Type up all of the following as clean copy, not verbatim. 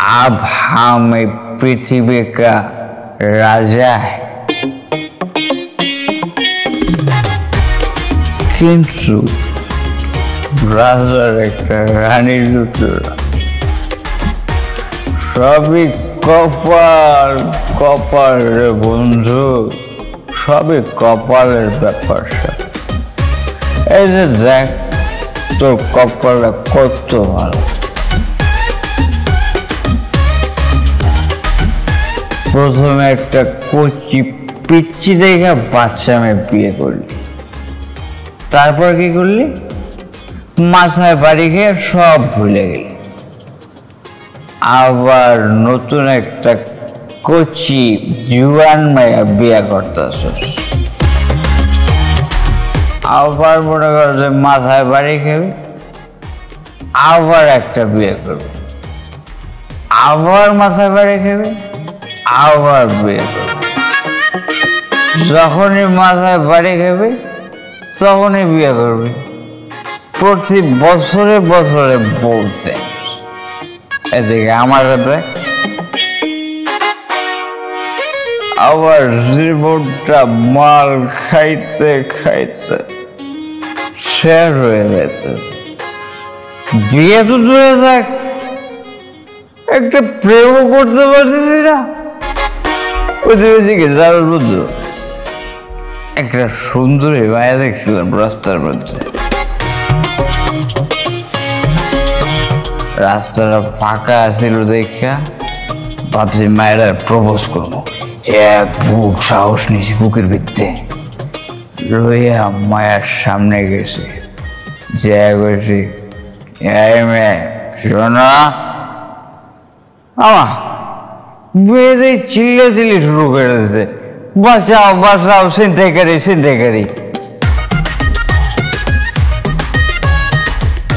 अब हम पृथ्वी का राजा है किंतु राजार एक रानी सभी कपाल कपाल रे बंधु सभी कपालेर ব্যাপার এই যে দেখ তোর কপালটা কত ভালো প্রথমে একটা কচি পিচ্চি দেখে বাচ্চা মেয়ে বিয়ে করলি তারপর কি করলি মাথায় বাড়ি খেয়ে সব ভুলে গেলি আবার নতুন একটা কচি জুয়ান মেয়ে বিয়ে করতেছিস আবার মনে কর যে মাথায় বাড়ি খেবি আবার একটা বিয়ে করবি আবার মাথায় বাড়ি খেবি আবার বিয়ে করবি যখনই মাথায় বাড়ি খেবি তখনই বিয়ে করবি প্রতি বছরে বছরে বলতে এদিকে আমার সাথে আবার জীবনটা মাল খাইতে খাইতে শেষ হয়ে যাচ্ছে বিয়ে তো দূরে থাক একটা প্রেমও করতে পারতেছি না কি যার বুঝলো একটা সুন্দরী মায়া দেখছিলাম রাস্তার মধ্যে রাস্তাটা ফাঁকা আছিল দেখা ভাবছি মায়েরা প্রপোজ করবো এক বুক সাহস নিয়েছি বুকের ভিত্তে রইয়া মায়ের সামনে গেছে যা গেছি শোনা আমা মেয়েদের চিল্লা চিল্লি শুরু করে দিয়েছে বাঁচাও বাঁচাও ছিনতাইকারী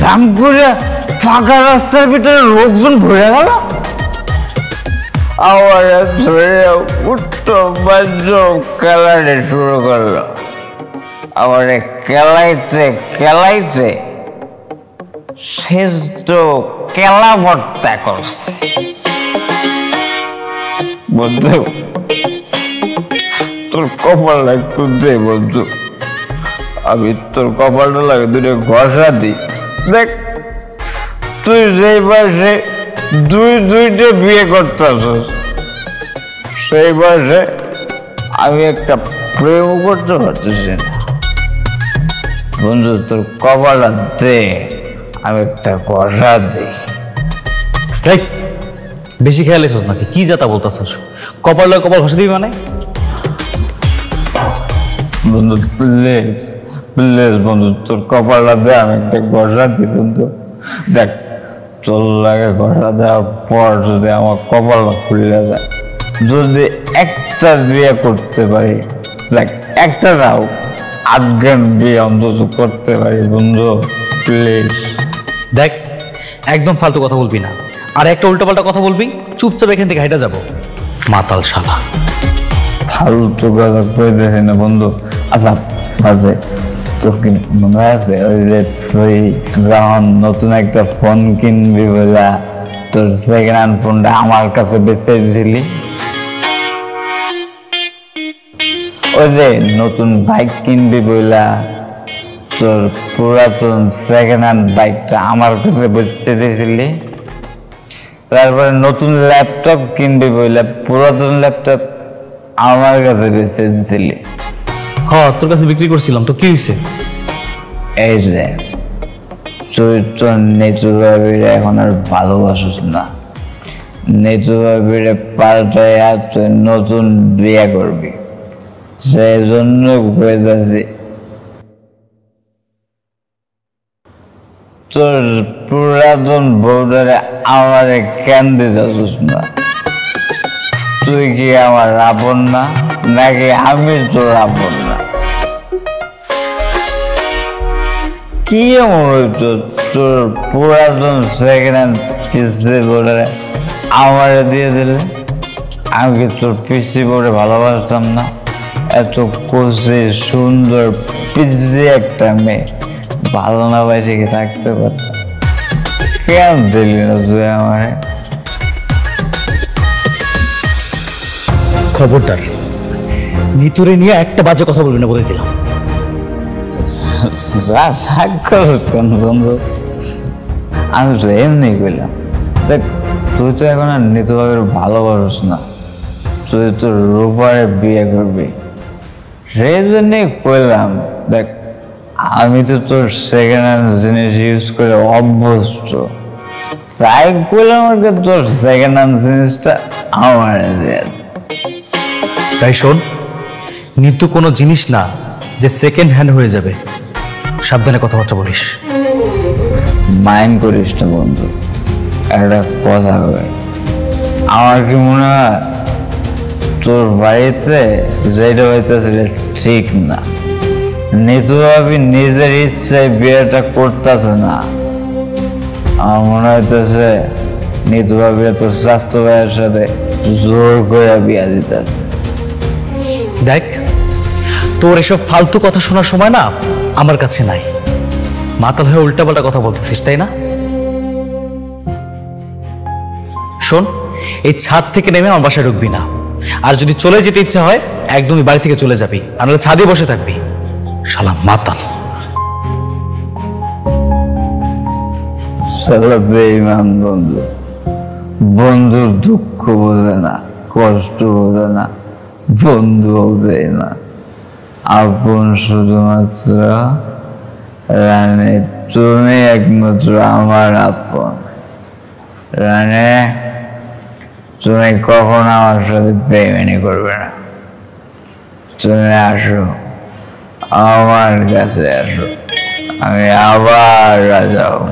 দাম করে ফাঁকা রাস্তার ভিতরে লোকজন ভরে গেল আবার ধরে উঠতো বাজো খেলাতে শুরু করলো আবার খেলাইতে খেলাইতে শেষ তো খেলা ভর্তা করছে বন্ধু তোর কপালটা একটু দে বন্ধু আমি তোর কপালটা লাগে দুটো ঘষা দিই দেখ তুই যেই বয়সে দুইটা বিয়ে করতেছিস সেই বয়সে আমি একটা প্রেম করতে পারতেছি না বন্ধু তোর কপালটা দে আমি একটা ঘষা দিই বেশি খেয়াল এসোস নাকি কি যাতা বলতেছিস কপাল কপাল ঘষে দিবি মানে বন্ধু প্লিজ প্লিজ বন্ধু তোর কপালটা দে আমি একটা ঘষা দিই বন্ধু দেখ তোর লাগে ঘষা দেওয়ার পর যদি আমার কপালটা খুলে যায় যদি একটা বিয়ে করতে পারি দেখ একটা নাও আজ্ঞান বিয়ে অন্তত করতে পারি বন্ধু প্লিজ দেখ একদম ফালতু কথা বলবি না আর একটা উল্টোপাল্টা কথা বলবি চুপচাপ এখান থেকে হেঁটে যাবো মাতাল শালা ফালতু কথা কইতেছি না বন্ধু আচ্ছা বাজে তোর কি মনে আছে ওই যে তুই যখন নতুন একটা ফোন কিনবি বলে তোর সেকেন্ড হ্যান্ড ফোনটা আমার কাছে বেঁচে দিছিলি ওই যে নতুন বাইক কিনবি বইলা তোর পুরাতন সেকেন্ড হ্যান্ড বাইকটা আমার কাছে বেঁচে দিয়েছিলি তারপরে নতুন ল্যাপটপ কিনবি বইলা পুরাতন ল্যাপটপ আমার কাছে বেঁচে দিয়েছিলি হ্যাঁ তোর কাছে বিক্রি করছিলাম তো কি হয়েছে এই যে তুই তো নেতু ভাবিরে এখন আর ভালোবাসিস না নেতু ভাবিরে পাল্টাইয়া তুই নতুন বিয়ে করবি সেই জন্য কইতাছি তোর পুরাতন বউটারে আমারে কেন দিতেছিস না তুই কি আমার আপন না নাকি আমি তোর আপন না কি এমন হইতো তোর পুরাতন সেকেন্ড হ্যান্ড পিসি বউটারে আমারে দিয়ে দিলে আমি কি তোর পিসি বউরে ভালোবাসতাম না এত কচি সুন্দর পিসি একটা মেয়ে ভালো না বাইরে থাকতে পারতাম কেন দিলি না তুই আমারে খবরদার নিতুরে নিয়ে একটা বাজে কথা বলবি না বলে দিলাম। রাগ করছ কেন বন্ধু? আমি তো এমনি কইলাম। দেখ তুই তো এখন আর নিতুভাবের ভালোবাসিস না, তুই তো রূপারে বিয়ে করবি, সেই জন্যই কইলাম। দেখ আমি তো তোর সেকেন্ড হ্যান্ড জিনিস ইউজ করে অভ্যস্ত, তাই কইলাম আর কি তোর সেকেন্ড হ্যান্ড জিনিসটা আমার দিয়ে। তাই শোন, নিতু কোনো জিনিস না যে সেকেন্ড হ্যান্ড হয়ে যাবে, সাবধানে কথাবার্তা বলিস। মাইন্ড করিস না বন্ধু, একটা কথা কই, আমার কি মনে হয় তোর বাড়িতে যেটা হইতেছে ঠিক না। নিতু ভাবি নিজের ইচ্ছায় বিয়েটা করতেছে না, আমার মনে হইতেছে নিতু ভাবি তোর স্বাস্থ্য ভাইয়ের সাথে জোর করে বিয়া দিতেছে। দেখ তোর এসব ফালতু কথা শোনার সময় না আমার কাছে নাই। মাতাল হয়ে উল্টাপাল্টা কথা বলতেছিস তাই না? শোন, এই ছাদ থেকে নেমে আমার বাসায় ঢুকবি না, আর যদি চলে যেতে ইচ্ছা হয় একদমই বাড়ি থেকে চলে যাবি, আর নাহলে ছাদে বসে থাকবি। শালা মাতাল। শালা বেঈমান বন্ধু, বন্ধুর দুঃখ বোঝে না, কষ্ট বোঝে না, বন্ধু হবে না। আপন শুধুমাত্র রানী, তুমি একমাত্র আমার আপন। রানী তুমি কখনো আমার সাথে বেইমানি করবে না, তুমি আসো আমার কাছে, আসো, আমি আবার রাজা হব।